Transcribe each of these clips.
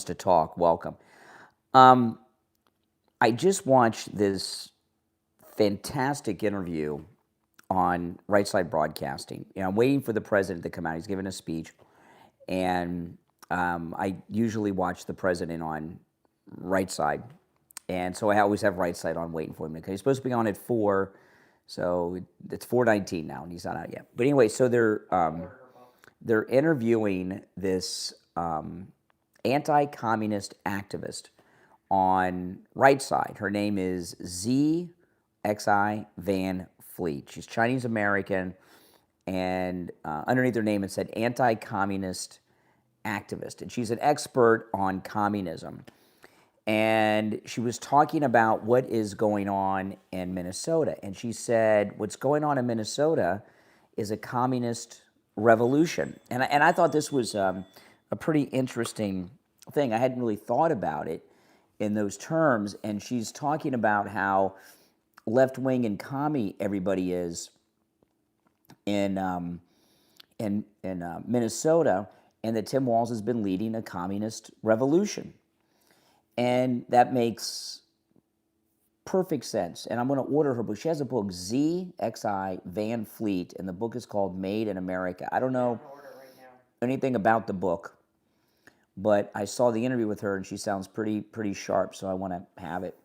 to talk. Welcome. Um, I just watched this fantastic interview on Right Side Broadcasting. I'm waiting for the president to come out. He's giving a speech, and I usually watch the president on Right Side, and so I always have Right Side on waiting for him because he's supposed to be on at 4. So it's 4:19 now, and he's not out yet. But anyway, so they're interviewing this anti-communist activist on Right Side. Her name is ZXI Van Fleet. She's Chinese American, and underneath her name it said anti-communist activist, and she's an expert on communism. And she was talking about what is going on in Minnesota, and she said what's going on in Minnesota is a communist revolution. And I thought this was a pretty interesting thing. I hadn't really thought about it in those terms. And she's talking about how left wing and commie everybody is in Minnesota, and that Tim Walz has been leading a communist revolution, and that makes perfect sense. And I'm going to order her book. She has a book, ZXI Van Fleet, and the book is called Made in America. I don't know anything about the book, but I saw the interview with her, and she sounds pretty sharp, so I want to have it.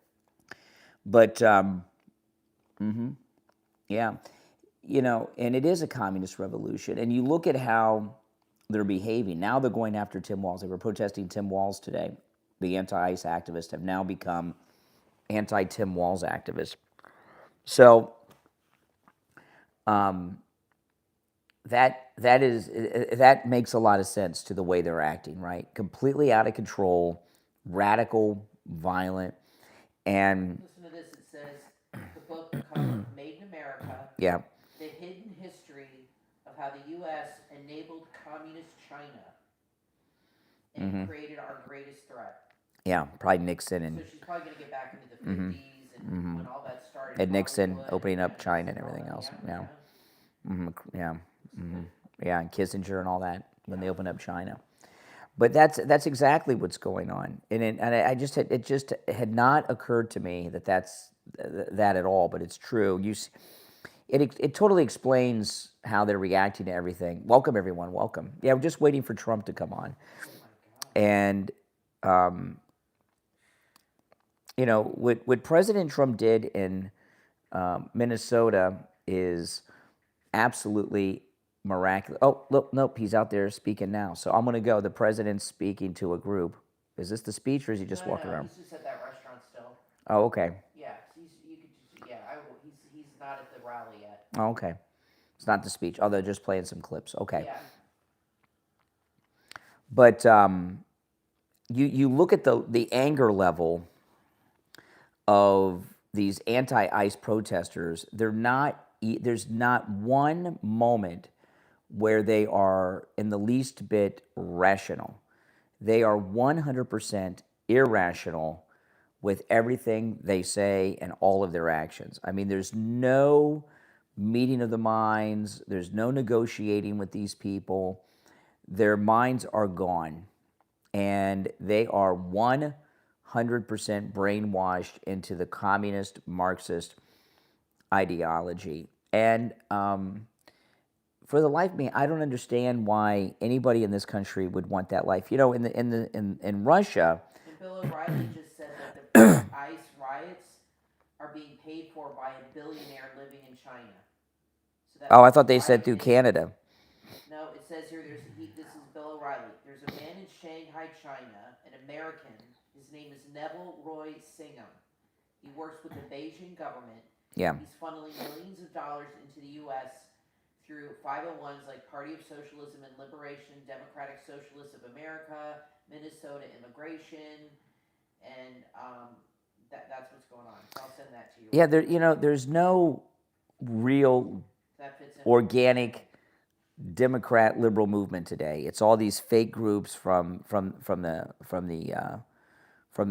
But, yeah, and it is a communist revolution. And you look at how they're behaving. Now they're going after Tim Walz. They were protesting Tim Walz today. The anti-ICE activists have now become anti-Tim Walz activists. So that makes a lot of sense to the way they're acting, right? Completely out of control, radical, violent, and listen to this. It says the book cover Made in America. Yeah. The hidden history of how the U.S. enabled communist China and created our greatest threat. Yeah, probably Nixon and. So she's probably going to get back into the 50s and when all that started. And Nixon opening up China and everything else. Yeah. Yeah, and Kissinger and all that when they opened up China. But that's exactly what's going on, and it just had not occurred to me that's that at all. But it's true. It totally explains how they're reacting to everything. Welcome everyone. Welcome. Yeah, we're just waiting for Trump to come on, and what President Trump did in Minnesota is absolutely miraculous. Oh, look, nope, he's out there speaking now. So I'm going to go. The president's speaking to a group. Is this the speech, or is he just walking around? He's just at that restaurant still. Oh, okay. Yeah, he's not at the rally yet. Oh, okay. It's not the speech. Oh, they're just playing some clips. Okay. Yeah. But you look at the anger level of these anti-ICE protesters. There's not one moment where they are in the least bit rational. They are 100% irrational with everything they say and all of their actions. I mean, there's no meeting of the minds. There's no negotiating with these people. Their minds are gone, and they are 100% brainwashed into the communist Marxist ideology. And for the life of me, I don't understand why anybody in this country would want that life. In Russia. And Bill O'Reilly just said that the ICE riots are being paid for by a billionaire living in China. So I thought they said through Canada. No, it says here. This is Bill O'Reilly. There's a man in Shanghai, China, an American. His name is Neville Roy Singham. He works with the Beijing government. Yeah. He's funneling millions of dollars into the U.S. through 501s like Party of Socialism and Liberation, Democratic Socialists of America, Minnesota Immigration, and that's what's going on. So I'll send that to you. Yeah, there's no real organic Democrat liberal movement today. It's all these fake groups from the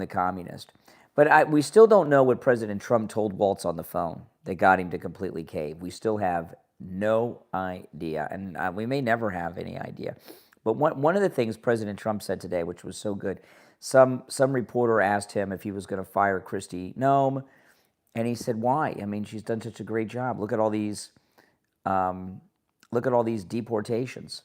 communist. But we still don't know what President Trump told Walz on the phone that got him to completely cave. We still have no idea, and we may never have any idea. But one of the things President Trump said today, which was so good, some reporter asked him if he was going to fire Kristi Noem, and he said, "Why? I mean, she's done such a great job. Look at all these deportations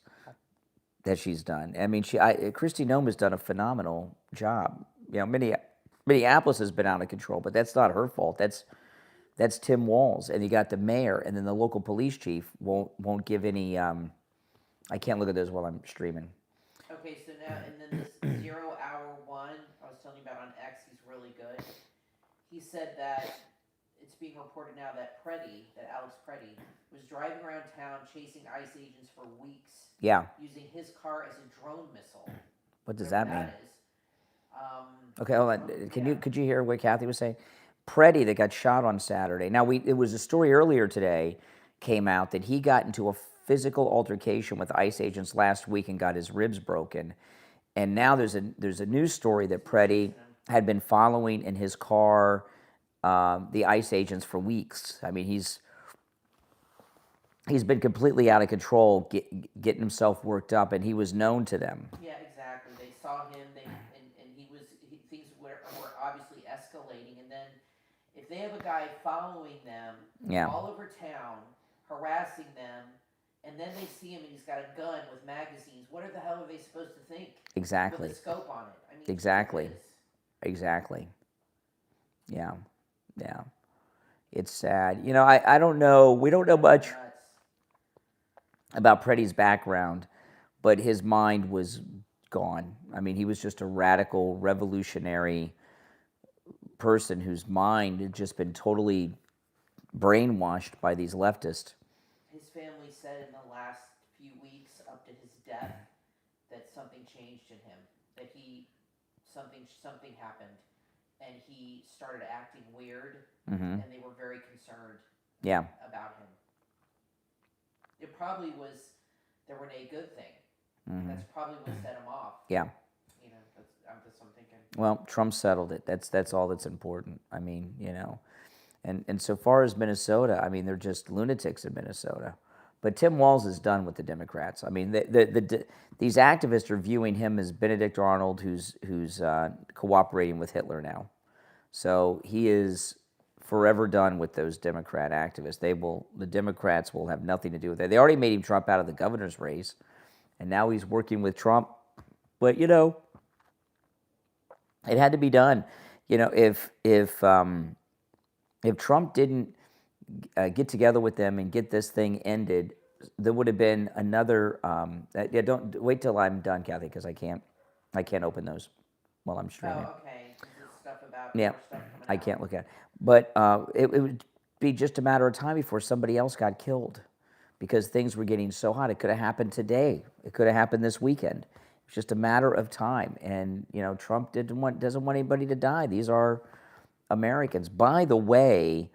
that she's done. I mean, Kristi Noem has done a phenomenal job. You know, Minneapolis has been out of control, but that's not her fault. That's Tim Walz, and you got the mayor, and then the local police chief won't give any. I can't look at those while I'm streaming. Okay, so now, and then this 0 hour one I was telling you about on X, he's really good. He said that it's being reported now that Alex Preddy, was driving around town chasing ICE agents for weeks. Yeah. Using his car as a drone missile. What does that mean? Is. Okay, hold on. Could you hear what Kathy was saying? Preddy that got shot on Saturday. Now it was a story earlier today came out that he got into a physical altercation with ICE agents last week and got his ribs broken. And now there's a news story that Preddy had been following in his car the ICE agents for weeks. I mean, he's been completely out of control, getting himself worked up, and he was known to them. Yeah, exactly. They saw him, things were obviously escalating, and then if they have a guy following them all over town, harassing them, and then they see him and he's got a gun with magazines, what the hell are they supposed to think? Exactly. With a scope on it. I mean, exactly. Yeah. It's sad. You know, I don't know. We don't know much about Preddy's background, but his mind was gone. I mean, he was just a radical, revolutionary person whose mind had just been totally brainwashed by these leftists. His family said in the last few weeks up to his death that something changed in him, that something happened, and he started acting weird, and they were very concerned about him. It probably was the Renee Good thing. That's probably what set him off. Yeah. You know, that's what I'm thinking. Well, Trump settled it. That's all that's important. I mean, you know, and so far as Minnesota, I mean, they're just lunatics in Minnesota. But Tim Walz is done with the Democrats. I mean, these activists are viewing him as Benedict Arnold, who's cooperating with Hitler now. So he is forever done with those Democrat activists. The Democrats will have nothing to do with it. They already made him Trump out of the governor's race, and now he's working with Trump. But you know, it had to be done. You know, if Trump didn't get together with them and get this thing ended, there would have been another. Don't wait till I'm done, Kathy, because I can't open those while I'm streaming. Oh, okay. Stuff about I can't look at it. But it would be just a matter of time before somebody else got killed, because things were getting so hot. It could have happened today. It could have happened this weekend. It's just a matter of time. And you know, Trump doesn't want anybody to die. These are Americans. By the way,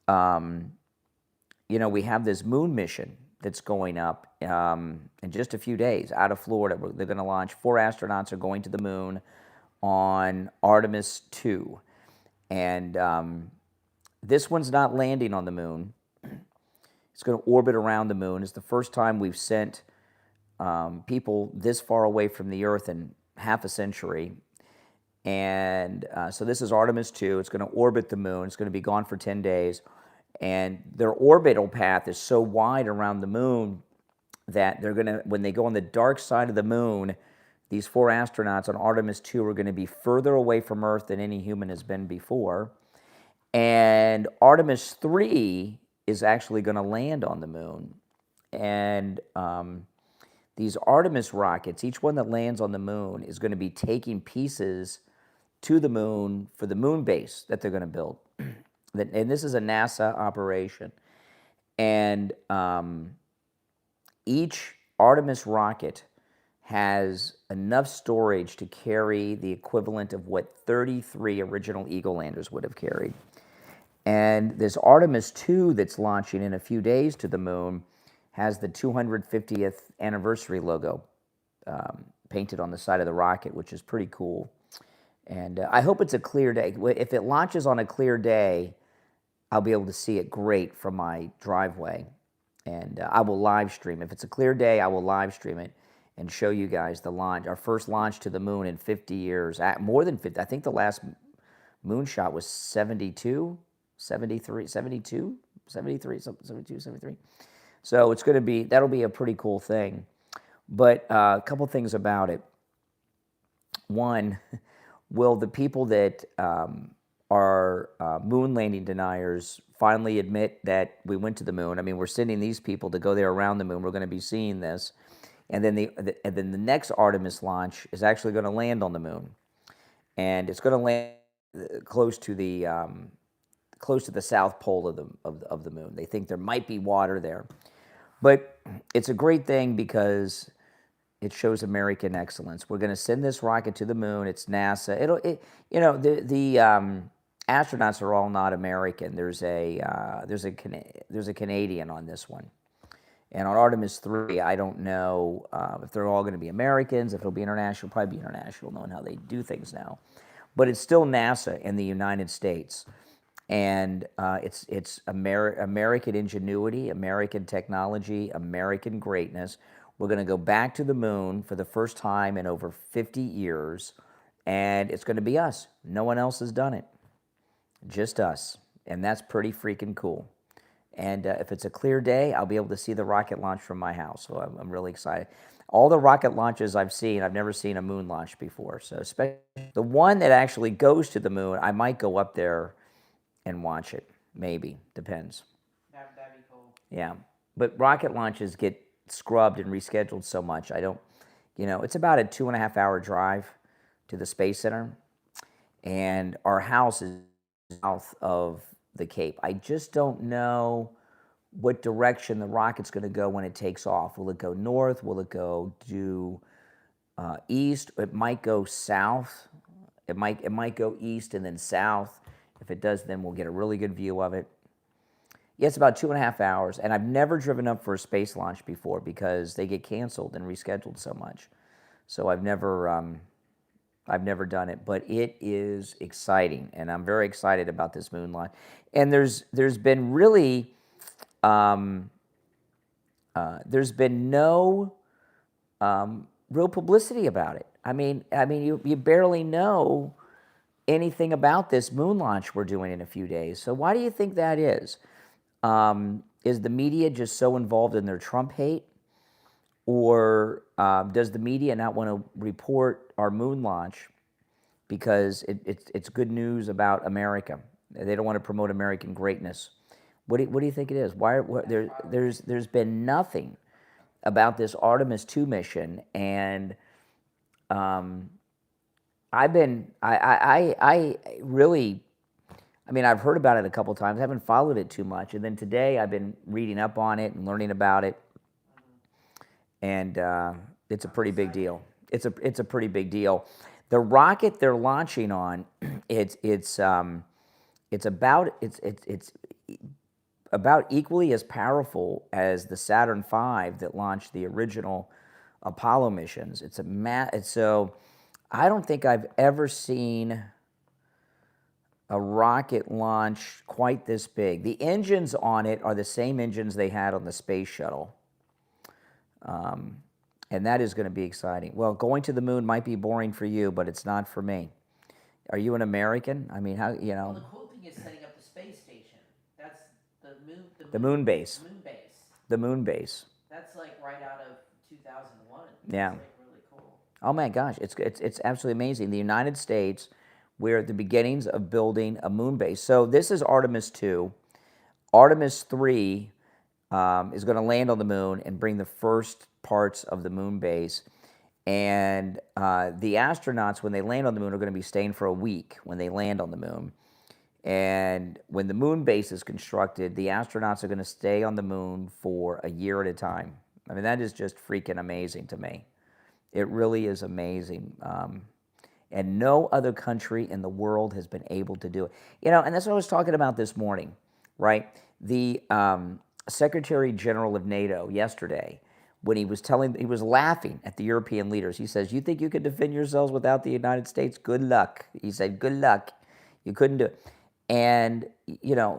you know, we have this moon mission that's going up in just a few days out of Florida. They're going to launch 4 astronauts are going to the moon on Artemis 2. And this one's not landing on the moon. It's going to orbit around the moon. It's the first time we've sent people this far away from the Earth in half a century. And so this is Artemis 2. It's going to orbit the moon. It's going to be gone for 10 days. And their orbital path is so wide around the moon that they're going to, when they go on the dark side of the moon, these 4 astronauts on Artemis 2 are going to be further away from Earth than any human has been before. And Artemis 3 is actually going to land on the moon. And these Artemis rockets, each one that lands on the moon is going to be taking pieces to the moon for the moon base that they're going to build. And this is a NASA operation. And each Artemis rocket has enough storage to carry the equivalent of what 33 original Eagle landers would have carried. And this Artemis 2 that's launching in a few days to the moon has the 250th anniversary logo painted on the side of the rocket, which is pretty cool. And I hope it's a clear day. If it launches on a clear day, I'll be able to see it great from my driveway. And I will live stream. If it's a clear day, I will live stream it. and show you guys the launch, our first launch to the moon in 50 years, more than 50. I think the last moonshot was 72, 73, 72, 73, 72, 73. So it's going to be, that'll be a pretty cool thing. But a couple things about it. One, will the people that are moon landing deniers finally admit that we went to the moon? I mean, we're sending these people to go there around the moon. We're going to be seeing this. And then the next Artemis launch is actually going to land on the moon. And it's going to land close to the south pole of the moon. They think there might be water there. But it's a great thing because it shows American excellence. We're going to send this rocket to the moon. It's NASA. The astronauts are all not American. There's a Canadian on this one, and on Artemis 3, I don't know if they're all going to be Americans. If it'll be international, probably be international, knowing how they do things now. But it's still NASA in the United States, and it's American ingenuity, American technology, American greatness. We're going to go back to the moon for the first time in over 50 years, and it's going to be us. No one else has done it, just us, and that's pretty freaking cool. And if it's a clear day, I'll be able to see the rocket launch from my house, so I'm really excited. All the rocket launches I've seen, I've never seen a moon launch before, so especially the one that actually goes to the moon, I might go up there and watch it, maybe, depends. That'd be cool. Yeah, but rocket launches get scrubbed and rescheduled so much. I don't, it's about a 2.5-hour drive to the Space Center, and our house is south of the Cape. I just don't know what direction the rocket's going to go when it takes off. Will it go north? Will it go due east? It might go south. It might go east and then south. If it does, then we'll get a really good view of it. Yeah, it's about 2.5 hours, and I've never driven up for a space launch before because they get canceled and rescheduled so much. So I've never done it, but it is exciting, and I'm very excited about this moon launch. And there's been really there's been no real publicity about it. I mean, you barely know anything about this moon launch we're doing in a few days. So why do you think that is? Is the media just so involved in their Trump hate? Or does the media not want to report our moon launch because it's good news about America? They don't want to promote American greatness. What do you think it is? There's been nothing about this Artemis 2 mission, and I've heard about it a couple times. I haven't followed it too much, and then today I've been reading up on it and learning about it, and it's a pretty big deal. It's a pretty big deal. The rocket they're launching on, it's about equally as powerful as the Saturn V that launched the original Apollo missions. So I don't think I've ever seen a rocket launch quite this big. The engines on it are the same engines they had on the space shuttle. And that is going to be exciting. Well, going to the moon might be boring for you, but it's not for me. Are you an American? I mean, Well, the cool thing is setting up the space station. That's the moon base. The moon base. The moon base. That's like right out of 2001. Yeah. It's like really cool. Oh my gosh, it's absolutely amazing. The United States, we're at the beginnings of building a moon base. So this is Artemis 2. Artemis 3 is going to land on the moon and bring the first parts of the moon base. And the astronauts, when they land on the moon, are going to be staying for a week when they land on the moon. And when the moon base is constructed, the astronauts are going to stay on the moon for a year at a time. I mean, that is just freaking amazing to me. It really is amazing. And no other country in the world has been able to do it. And that's what I was talking about this morning, right? The Secretary General of NATO yesterday, when he was laughing at the European leaders. He says, "You think you could defend yourselves without the United States? Good luck." He said, "Good luck. You couldn't do it." And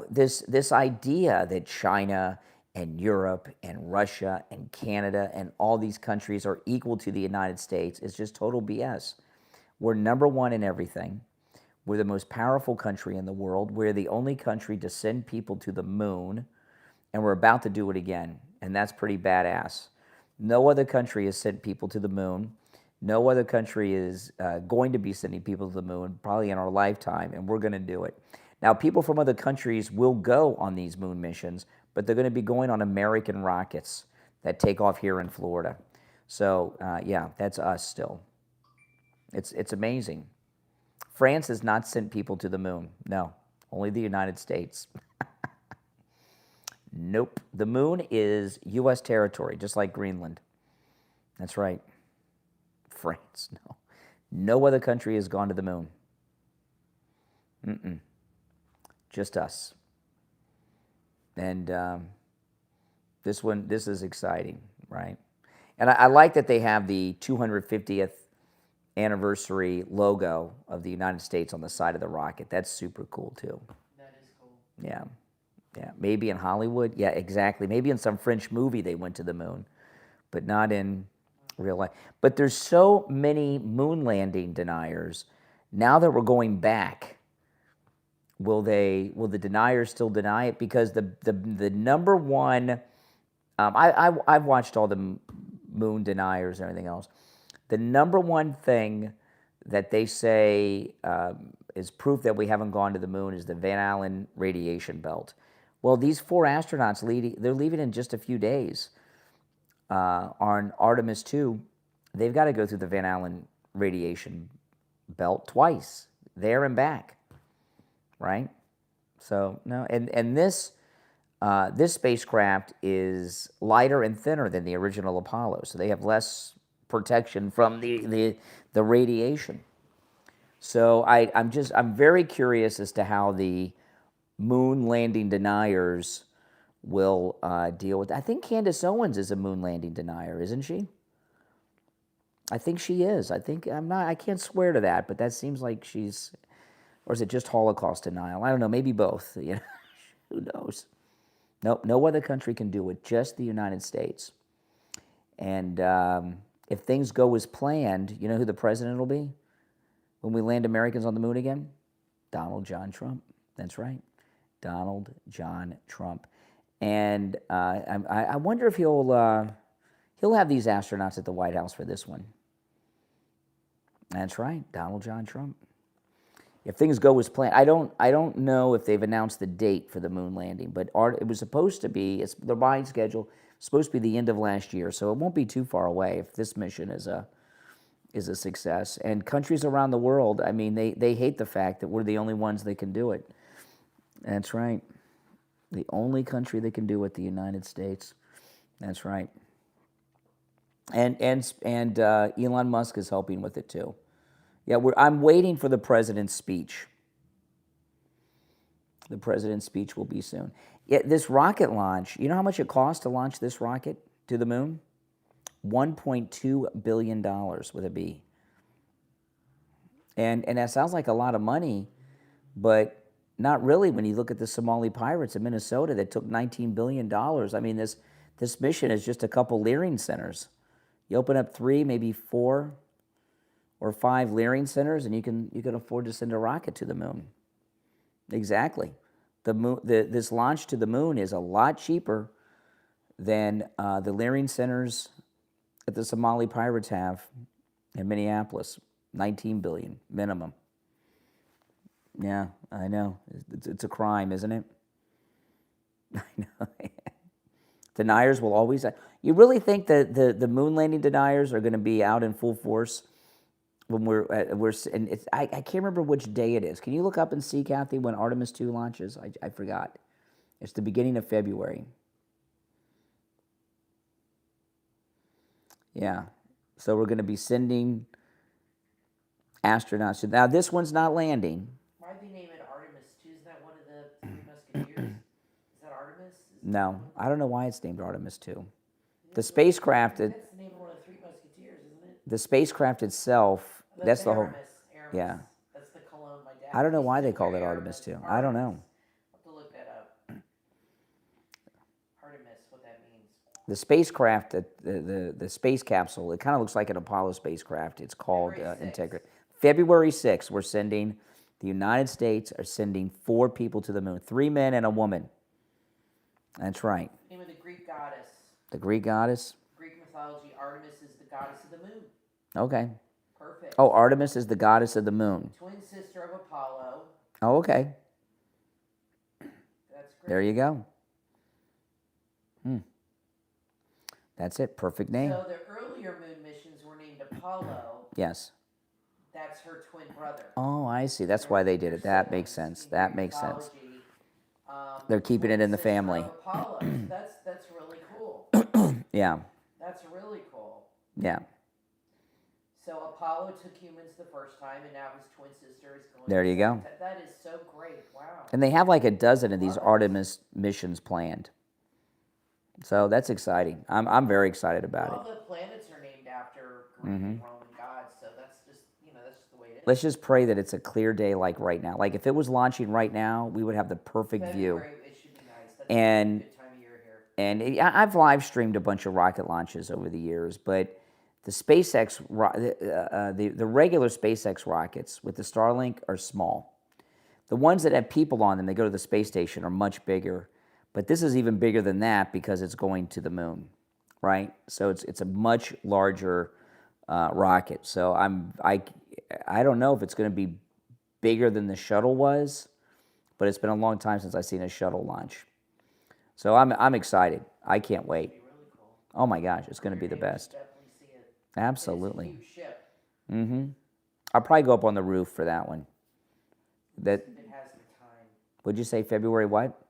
this idea that China and Europe and Russia and Canada and all these countries are equal to the United States is just total BS. We're number one in everything. We're the most powerful country in the world. We're the only country to send people to the moon, and we're about to do it again, and that's pretty badass. No other country has sent people to the moon. No other country is going to be sending people to the moon, probably in our lifetime, and we're going to do it. Now, people from other countries will go on these moon missions, but they're going to be going on American rockets that take off here in Florida. So, yeah, that's us still. It's amazing. France has not sent people to the moon. No, only the United States. Nope. The moon is U.S. territory, just like Greenland. That's right. France, no. No other country has gone to the moon. Just us. And this is exciting, right? And I like that they have the 250th anniversary logo of the United States on the side of the rocket. That's super cool, too. That is cool. Yeah. Yeah, maybe in Hollywood. Yeah, exactly. Maybe in some French movie they went to the moon, but not in real life. But there's so many moon landing deniers. Now that we're going back, will the deniers still deny it? Because the number one, I've watched all the moon deniers and everything else. The number one thing that they say is proof that we haven't gone to the moon is the Van Allen radiation belt. Well, these 4 astronauts, they're leaving in just a few days on Artemis 2. They've got to go through the Van Allen radiation belt twice, there and back, right? So, no, and this spacecraft is lighter and thinner than the original Apollo, so they have less protection from the radiation. So I'm very curious as to how the moon landing deniers will deal with. I think Candace Owens is a moon landing denier, isn't she? I think she is. I can't swear to that, but that seems like she's, or is it just Holocaust denial? I don't know. Maybe both. You know, who knows? Nope. No other country can do it. Just the United States. And if things go as planned, you know who the president will be when we land Americans on the moon again? Donald John Trump. That's right. Donald John Trump. And I wonder if he'll have these astronauts at the White House for this one. That's right, Donald John Trump. If things go as planned, I don't know if they've announced the date for the moon landing, but it was supposed to be, it's the behind schedule, supposed to be the end of last year, so it won't be too far away if this mission is a success. And countries around the world, I mean, they hate the fact that we're the only ones that can do it. That's right. The only country that can do it, the United States. That's right. And Elon Musk is helping with it too. Yeah, I'm waiting for the president's speech. The president's speech will be soon. Yeah, this rocket launch, you know how much it cost to launch this rocket to the moon? $1.2 billion with a B. And that sounds like a lot of money, but not really when you look at the Somali pirates in Minnesota that took $19 billion. I mean, this mission is just a couple Leering centers. You open up 3, maybe 4 or 5 Leering centers, and you can afford to send a rocket to the moon. Exactly. This launch to the moon is a lot cheaper than the Leering centers that the Somali pirates have in Minneapolis. $19 billion minimum. Yeah, I know. It's a crime, isn't it? I know. Deniers will always. You really think that the moon landing deniers are going to be out in full force when we're and it's, I can't remember which day it is. Can you look up and see, Kathy, when Artemis 2 launches? I forgot. It's the beginning of February. Yeah. So we're going to be sending astronauts. Now this one's not landing. Why'd they name it Artemis 2? Isn't that one of the 3 Musketeers? Is that Artemis? No, I don't know why it's named Artemis 2. The spacecraft. That's the name of one of the 3 Musketeers, isn't it? The spacecraft itself. That's the whole. Aramis. Yeah. That's the cologne my dad. I don't know why they used to called it wear. Artemis 2. I don't know. I'll have to look that up. Artemis. The spacecraft, the space capsule, it kind of looks like an Apollo spacecraft. It's called February 6th. Integra. February 6th, the United States are sending 4 people to the moon, 3 men and a woman. That's right. Name of the Greek goddess. The Greek goddess? Greek mythology, Artemis is the goddess of the moon. Okay. Perfect. Oh, Artemis is the goddess of the moon. Twin sister of Apollo. Oh, okay. That's great. There you go. That's it. Perfect name. So the earlier moon missions were named Apollo. Yes. That's her twin brother. Oh, I see. That's why they did it. That makes sense. That makes sense. They're keeping it in the family. Apollo. That's really cool. Yeah. That's really cool. Yeah. So Apollo took humans the first time, and now his twin sister is going. There you go. That is so great. Wow. And they have like a dozen of these Artemis missions planned. So that's exciting. I'm very excited about All it. the planets are named after Greek and Roman gods, so that's just the way it is. Let's just pray that it's a clear day like right now. Like if it was launching right now, we would have the perfect view. It should be nice. That's And- a good time of year here. And I've live streamed a bunch of rocket launches over the years, but the SpaceX, the regular SpaceX rockets with the Starlink are small. The ones that have people on them, they go to the space station, are much bigger. But this is even bigger than that because it's going to the moon, right? So it's a much larger rocket. So I don't know if it's going to be bigger than the shuttle was, but it's been a long time since I've seen a shuttle launch. So I'm excited. I can't wait. It'd be really cool. Oh my gosh, it's going to be the best. Definitely see it. Absolutely. It's a huge ship. Mm-hmm. I'll probably go up on the roof for that one. That It has the time. would you say February what?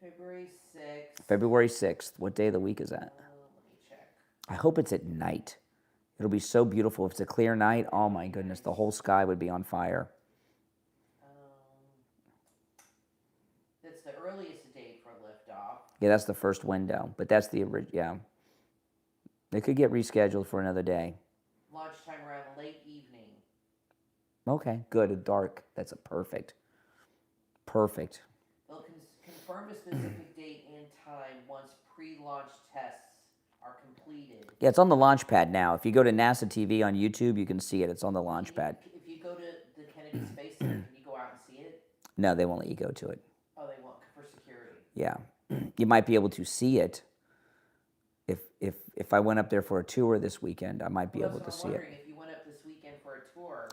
February 6th. February 6th. What day of the week is that? Let me check. I hope it's at night. It'll be so beautiful. If it's a clear night, oh my goodness, the whole sky would be on fire. That's the earliest date for liftoff. Yeah, that's the first window, but that's the original. Yeah, it could get rescheduled for another day. Launch time around late evening. Okay, good. At dark. That's a perfect. Perfect. They'll confirm a specific date and time once pre-launch tests are completed. Yeah, it's on the launch pad now. If you go to NASA TV on YouTube, you can see it. It's on the launch pad. If you go to the Kennedy Space Center, can you go out and see it? No, they won't let you go to it. Oh, they won't for security. Yeah, you might be able to see it. If I went up there for a tour this weekend, I might be able to see it. I'm wondering if you went up this weekend for a tour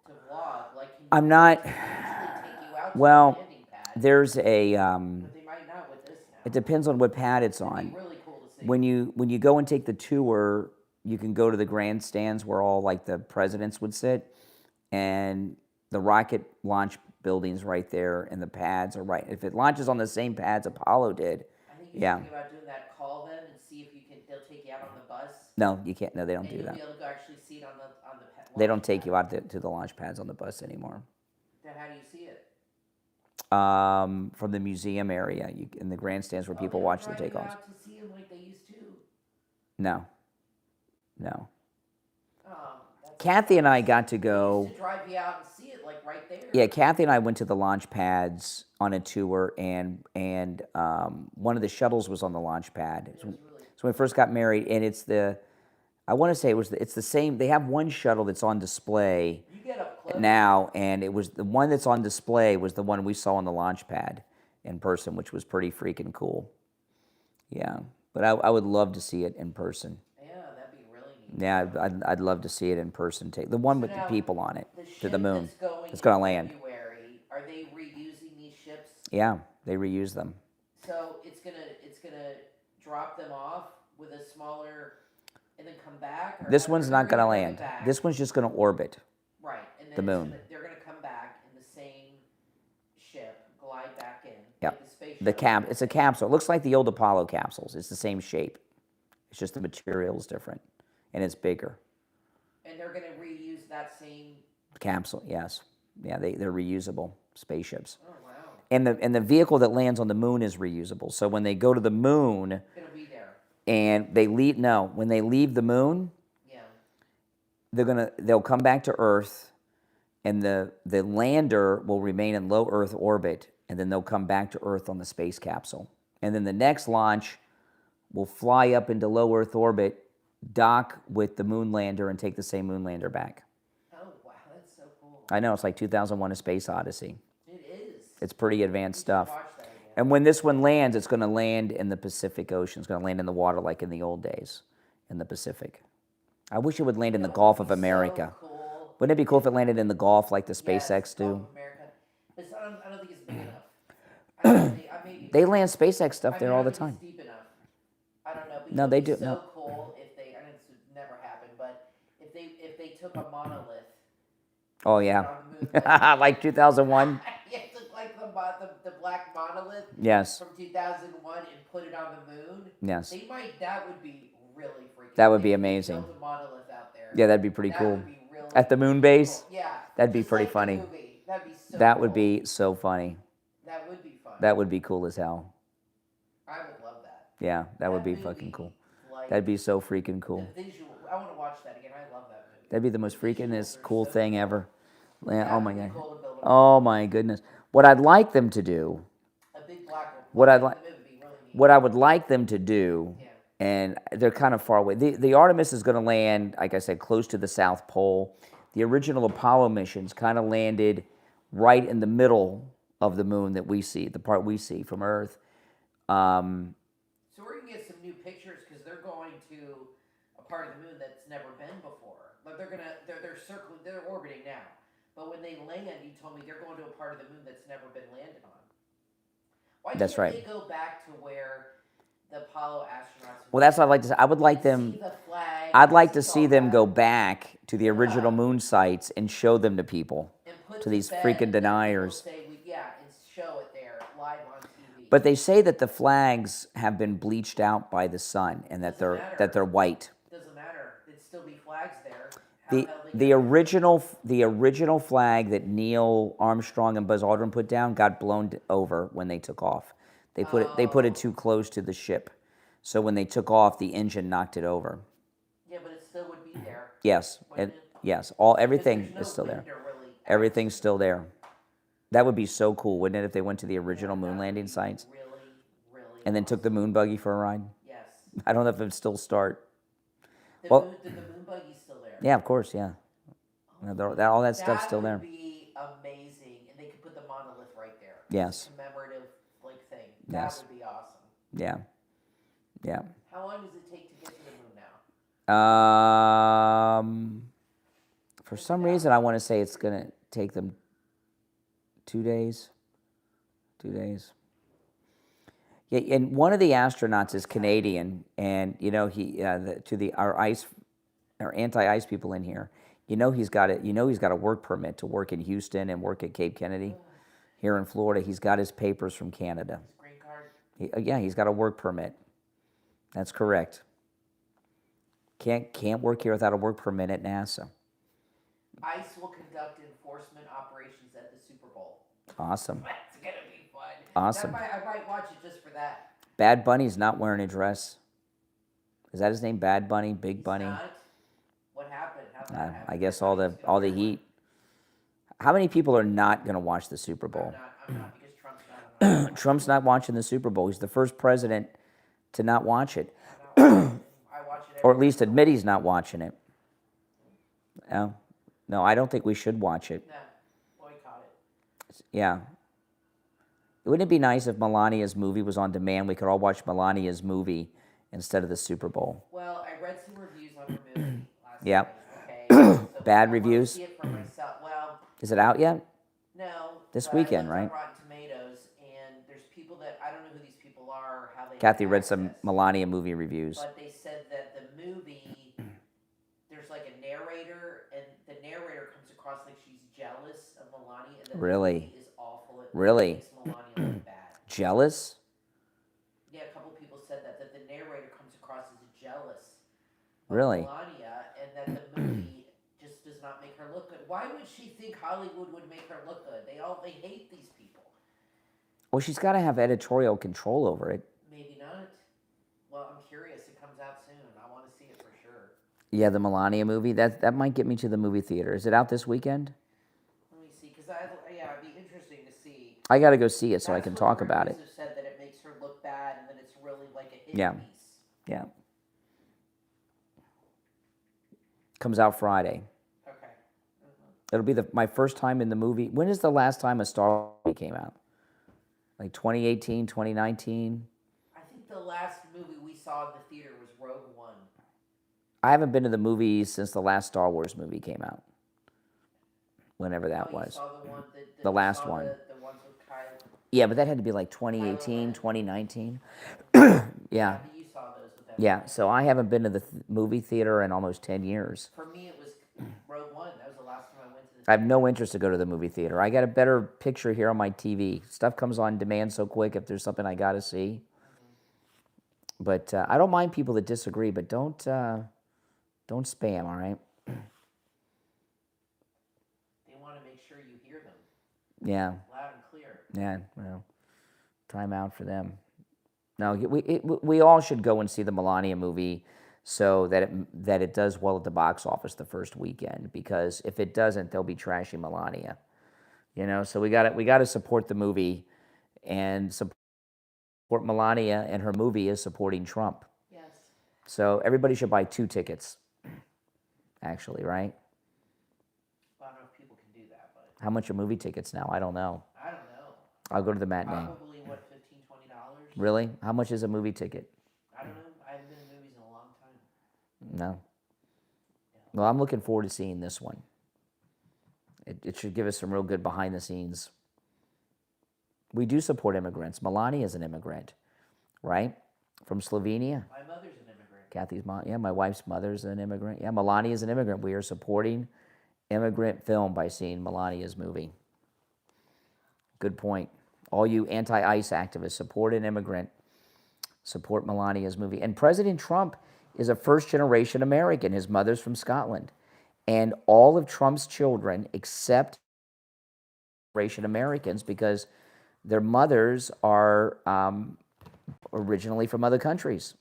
to vlog, like can I'm you not. actually take you out to Well, the landing pad? there's a. But they might not with this now. It depends on what pad it's It'd on. be really cool to see. When you go and take the tour, you can go to the grandstands where all like the presidents would sit, and the rocket launch building's right there, and the pads are right. If it launches on the same pads Apollo did, I think you yeah. should think about doing that. Call them and see if you can. They'll take you out on the bus. No, you can't. No, they don't And do you'll that. be able to actually see it on the They don't launch take pad. you out to the launch pads on the bus anymore. Then how do you see it? From the museum area, in the grandstands where people watch the Drive you takeoffs. out to see them like they used to. No. That's Kathy and I got to They go. used to drive you out and see it like right there. Yeah, Kathy and I went to the launch pads on a tour, and one of the shuttles was on the launch pad. So when we first got married, and I want to say it's the same. They have one shuttle that's on display You get up close. now, and it was the one that's on display was the one we saw on the launch pad in person, which was pretty freaking cool. Yeah, but I would love to see it in person. Yeah, that'd be really neat. Yeah, I'd love to see it in person. Take the one So with the now, people on it The to ship the moon. That's going It's gonna in land. February, are they reusing these ships? Yeah, they reuse them. So it's gonna drop them off with a smaller, and then come back. Or This how- one's or not they're going to bring it land. back? This one's just going to orbit. Right, and then the moon. they're gonna come back in the same ship, glide back in. Yep. Like the space The shuttle. it's a capsule. It looks like the old Apollo capsules. It's the same shape. It's just the material is different, and it's bigger. And they're gonna reuse that same. Capsule, yes. Yeah, they're reusable spaceships. Oh wow, And the vehicle that lands on the moon is reusable. So when they go to the moon it'll be there. and when they leave the moon, Yeah. they'll come back to Earth, and the lander will remain in low Earth orbit, and then they'll come back to Earth on the space capsule. And then the next launch will fly up into low Earth orbit, dock with the moon lander, and take the same moon lander back. Oh, wow, that's so cool. I know, it's like 2001: A Space Odyssey. It is. It's pretty advanced stuff. Watch that again. And when this one lands, it's going to land in the Pacific Ocean. It's going to land in the water like in the old days in the Pacific. I wish it would land in the Gulf of America. So cool. Wouldn't it be cool if it landed in the Gulf like the SpaceX do? Gulf of America. I don't think it's big enough. I don't think, maybe, They land SpaceX stuff there all the time. It's deep enough. I don't know. But No, they do. So No. cool if they. I know this would never happen, but if they took a monolith. Oh yeah, like 2001. Yeah, took like the black monolith. Yes. From 2001 and put it on the moon. Yes. That would be really freaking. That would be amazing. Built a monolith out there. Yeah, that'd be pretty cool. Would be really At the moon base. Cool. Yeah. That'd be Just pretty like funny. the movie. That'd be so. That cool. would be so funny. That would be fun. That would be cool as hell. I would love that. Yeah, that would be movie, fucking cool. Like, That'd be so freaking cool. the visual. I want to watch that again. I love that movie. That'd be the most freakingest cool thing ever. Oh my god. Cool to build Oh my goodness. What I'd like them to do. a big black one. What I'd like. It would be really neat. What I would like them to do. Yeah. And they're kind of far away. The Artemis is going to land, like I said, close to the South Pole. The original Apollo missions kind of landed right in the middle of the moon that we see, the part we see from Earth. So we're gonna get some new pictures because they're going to a part of the moon that's never been before. Like they're circling, they're orbiting now. But when they land, you told me they're going to a part of the moon that's never been landed on. Why That's can't right. they go back to where the Apollo astronauts? Well, that's what I'd like to say. I would like them. See the flag, I'd like to see see all them that. go back to the original moon sites and show them to people, And put to these bed freaking that deniers. people say and show it there live on TV. But they say that the flags have been bleached out by the sun and that they're white. Doesn't matter. It'd still be flags there. The original flag that Neil Armstrong and Buzz Aldrin put down got blown over when they took off. They put it too close to the ship, so when they took off, the engine knocked it over. Yeah, but it still would be there. Yes, Wouldn't it? yes, everything is still there. Really Everything's still there. That would be so cool, wouldn't it, if they went to the original moon landing sites really, really. and then took the moon buggy for a ride? Yes. I don't know if it would still start. The Well- moon buggy's still there. Yeah, of course, yeah. All that stuff's still there. That would be amazing, and they could put the monolith right there. Yes. It's a commemorative thing. Yes. That would be awesome. Yeah, yeah. How long does it take to get to the moon now? For some reason, I want to say it's going to take them 2 days. 2 days. Yeah, and one of the astronauts is Canadian, and he our anti-ice people in here. He's got a work permit to work in Houston and work at Cape Kennedy, here in Florida. He's got his papers from Canada. His green card? Yeah, he's got a work permit. That's correct. Can't work here without a work permit at NASA. ICE will conduct enforcement operations at the Super Bowl. Awesome. That's gonna be fun. Awesome. I might watch it just for that. Bad Bunny's not wearing a dress. Is that his name? Bad Bunny? Big Bunny? Not? What happened? How'd that happen? I guess all the heat. How many people are not going to watch the Super Bowl? I'm not because Trump's not. Trump's not watching the Super Bowl. He's the first president to not watch it, I watch it or at least admit he's not watching it. No, I don't think we should watch it. No, boycott it. Yeah. Wouldn't it be nice if Melania's movie was on demand? We could all watch Melania's movie instead of the Super Bowl. Well, I read some reviews on her movie last Yeah. night. Okay. So Bad I reviews? See it for myself. Well, Is it out yet? no. This but I weekend, looked on right? Rotten Tomatoes, and there's people that I don't know who these people are, how they. Kathy have read some access, Melania movie reviews. But they said that the movie, there's like a narrator, and the narrator comes across like she's jealous of Melania, and that Really? the movie is awful. It Really? makes Melania look bad. Jealous? Yeah, a couple people said that the narrator comes across as jealous of Really? Melania, and that the movie just does not make her look good. Why would she think Hollywood would make her look good? They hate these people. Well, she's got to have editorial control over it. Maybe not. Well, I'm curious. It comes out soon. I want to see it for sure. Yeah, the Melania movie. That might get me to the movie theater. Is it out this weekend? Let me see, because it'd be interesting to see. I got to go see it so I That's can what talk about it. reviews have said that it makes her look bad, and then it's really like a hit Yeah. piece. Yeah. Comes out Friday. Okay. It'll be my first time in the movie. When is the last time a Star Wars movie came out? Like 2018, 2019? I think the last movie we saw in the theater was Rogue One. I haven't been to the movies since the last Star Wars movie came out. Whenever that You was. saw the one The last one. The ones with Kyle. Yeah, but that had to be like 2018, 2019. Yeah. You saw those with them. Yeah, so I haven't been to the movie theater in almost 10 years. For me, it was Rogue One. That was the last time I went to the I have no interest to go to the movie theater. I got a better picture here on my TV. Stuff comes on demand so quick if there's something I got to see. But I don't mind people that disagree, but don't spam, all right? They want to make sure you hear them. Yeah. Loud and clear. Yeah, well, time out for them. No, we all should go and see the Melania movie so that it does well at the box office the first weekend, because if it doesn't, they'll be trashing Melania. You know, so we got to support the movie, and support Melania, and her movie is supporting Trump. Yes. So everybody should buy 2 tickets, actually, right? Well, I don't know if people can do that, but How much are movie tickets now? I don't know. I don't know. I'll go to the matinee. Probably what, $15, $20? Really? How much is a movie ticket? I don't know. I haven't been to movies in a long time. No. Well, I'm looking forward to seeing this one. It should give us some real good behind the scenes. We do support immigrants. Melania is an immigrant, right? From Slovenia. My mother's an immigrant. Kathy's mom. Yeah, my wife's mother's an immigrant. Yeah, Melania is an immigrant. We are supporting immigrant film by seeing Melania's movie. Good point. All you anti-ICE activists, support an immigrant. Support Melania's movie. And President Trump is a first-generation American. His mother's from Scotland. And all of Trump's children, except generation Americans, because their mothers are originally from other countries.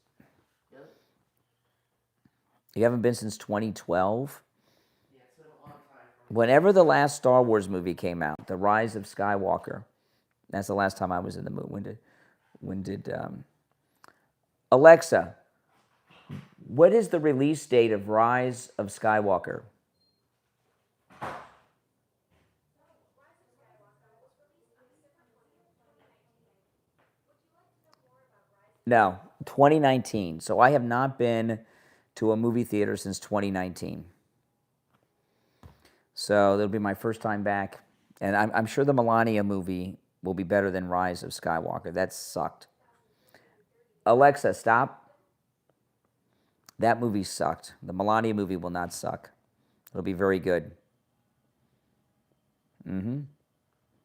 Really? You haven't been since 2012? Yeah, it's been a long time. Whenever the last Star Wars movie came out, The Rise of Skywalker, that's the last time I was in the movie. When did Alexa, what is the release date of Rise of Skywalker? No, 2019. So I have not been to a movie theater since 2019. So that'll be my first time back. And I'm sure the Melania movie will be better than Rise of Skywalker. That sucked. Alexa, stop. That movie sucked. The Melania movie will not suck. It'll be very good.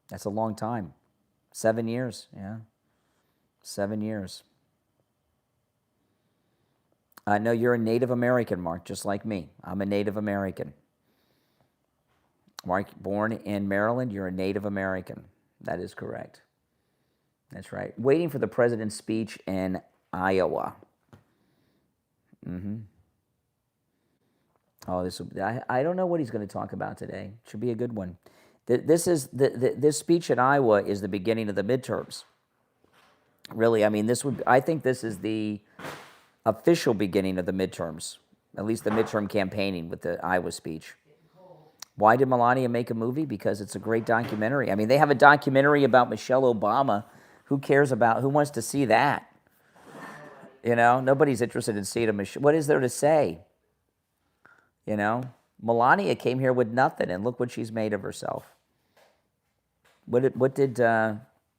That's a long time. 7 years, yeah. 7 years. No, you're a Native American, Mark, just like me. I'm a Native American. Mark, born in Maryland, you're a Native American. That is correct. That's right. Waiting for the president's speech in Iowa. Oh, I don't know what he's going to talk about today. Should be a good one. This speech in Iowa is the beginning of the midterms. Really, I mean, I think this is the official beginning of the midterms, at least the midterm campaigning with the Iowa speech. Why did Melania make a movie? Because it's a great documentary. I mean, they have a documentary about Michelle Obama. Who wants to see that? You know, nobody's interested in seeing what is there to say? You know, Melania came here with nothing, and look what she's made of herself. What did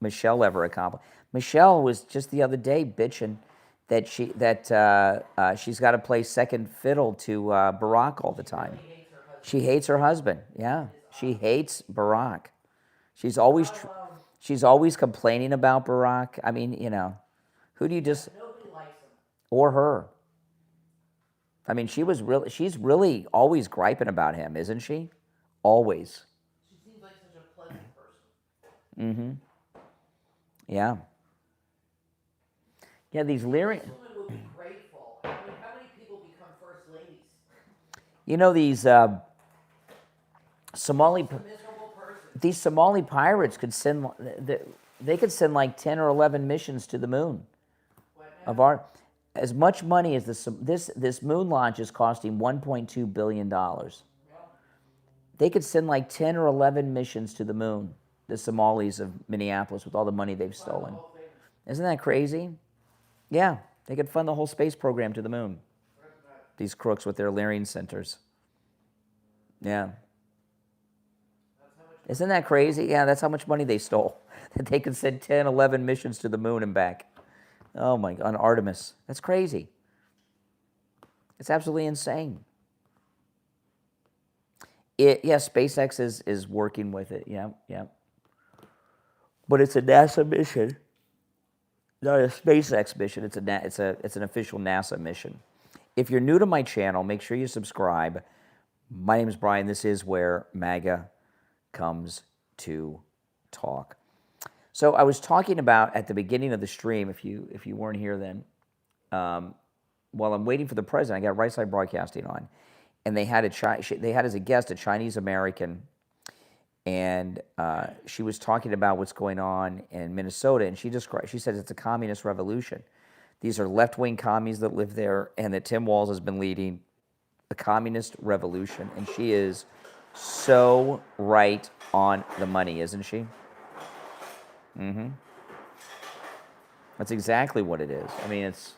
Michelle ever accomplish? Michelle was just the other day bitching that she's got to play second fiddle to Barack all the time. She hates her husband. Yeah, she hates Barack. She's always complaining about Barack. I mean, you know, who do you just? Nobody likes him. Or her. I mean, she's really always griping about him, isn't she? Always. She seems like such a pleasant person. Yeah. Yeah, these lyrics. This woman would be grateful. I mean, how many people become first ladies? You know, these Somali pirates could send. They could send like 10 or 11 missions to the moon. as much money as this moon launch is costing $1.2 billion. They could send like 10 or 11 missions to the moon, the Somalis of Minneapolis, with all the money they've stolen. Isn't that crazy? Yeah, they could fund the whole space program to the moon. These crooks with their learning centers. Yeah. Isn't that crazy? Yeah, that's how much money they stole. That they could send 10, 11 missions to the moon and back. Oh my God, on Artemis. That's crazy. It's absolutely insane. SpaceX is working with it. Yeah. But it's a NASA mission, not a SpaceX mission. It's an official NASA mission. If you're new to my channel, make sure you subscribe. My name is Brian. This is where MAGA comes to talk. So I was talking about at the beginning of the stream, if you weren't here then, while I'm waiting for the president, I got Right Side Broadcasting on, and they had as a guest a Chinese American, and she was talking about what's going on in Minnesota, and she said it's a communist revolution. These are left-wing commies that live there, and that Tim Walz has been leading a communist revolution, and she is so right on the money, isn't she? Mm-hmm. That's exactly what it is. I mean, it's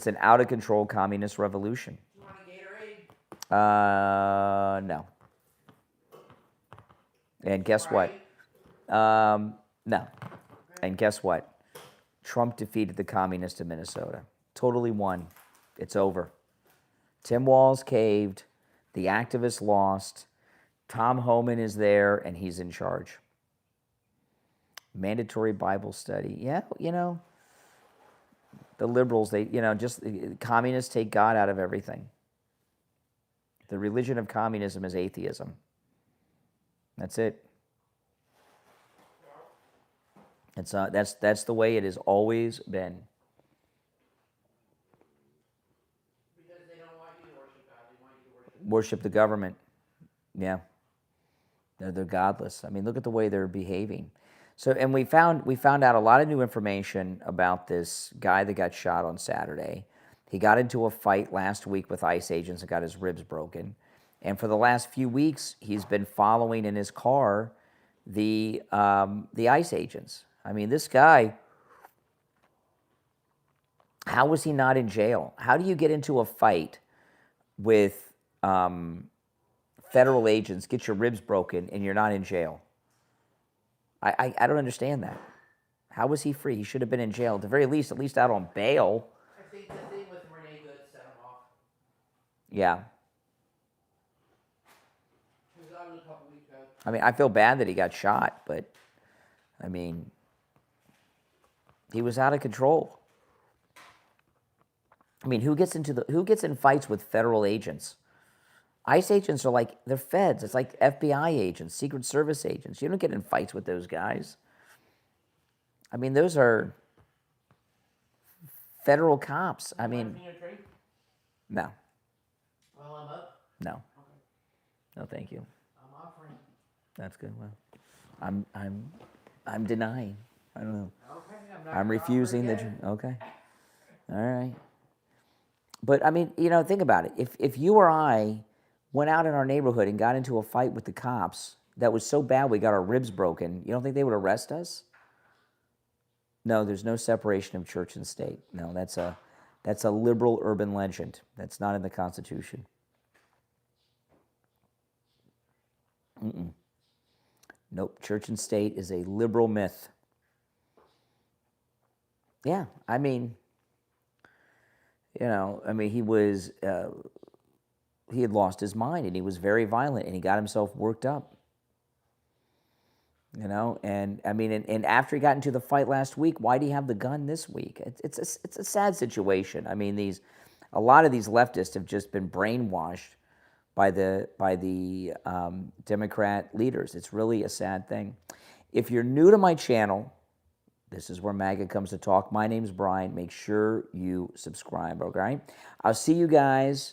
an out-of-control communist revolution. You want a Gatorade? No. And guess what? No. And guess what? Trump defeated the communists in Minnesota. Totally won. It's over. Tim Walz caved. The activists lost. Tom Homan is there, and he's in charge. Mandatory Bible study. Yeah, the liberals, communists take God out of everything. The religion of communism is atheism. That's it. That's the way it has always been. Because they don't want you to worship God, they want you to worship the government. Yeah. They're godless. I mean, look at the way they're behaving. So, and we found out a lot of new information about this guy that got shot on Saturday. He got into a fight last week with ICE agents and got his ribs broken. And for the last few weeks, he's been following in his car the ICE agents. I mean, this guy, how was he not in jail? How do you get into a fight with federal agents, get your ribs broken, and you're not in jail? I don't understand that. How was he free? He should have been in jail. At the very least, at least out on bail. I think the thing with Renee Good set him off. Yeah. He was out a couple weeks ago. I mean, I feel bad that he got shot, but, I mean, he was out of control. I mean, who gets in fights with federal agents? ICE agents are like, they're feds. It's like FBI agents, Secret Service agents. You don't get in fights with those guys. I mean, those are federal cops. I mean, no. Well, I'm up. No. Okay. No, thank you. I'm offering. That's good. Well, I'm denying. I don't know. Okay, I'm refusing the. Okay. All right. But I mean, think about it. If you or I went out in our neighborhood and got into a fight with the cops that was so bad we got our ribs broken, you don't think they would arrest us? No, there's no separation of church and state. No, that's a liberal urban legend. That's not in the Constitution. Nope, church and state is a liberal myth. Yeah, I mean, he was, he had lost his mind, and he was very violent, and he got himself worked up. And I mean, and after he got into the fight last week, why do you have the gun this week? It's a sad situation. I mean, a lot of these leftists have just been brainwashed by the Democrat leaders. It's really a sad thing. If you're new to my channel, this is where MAGA comes to talk. My name's Brian. Make sure you subscribe, okay? I'll see you guys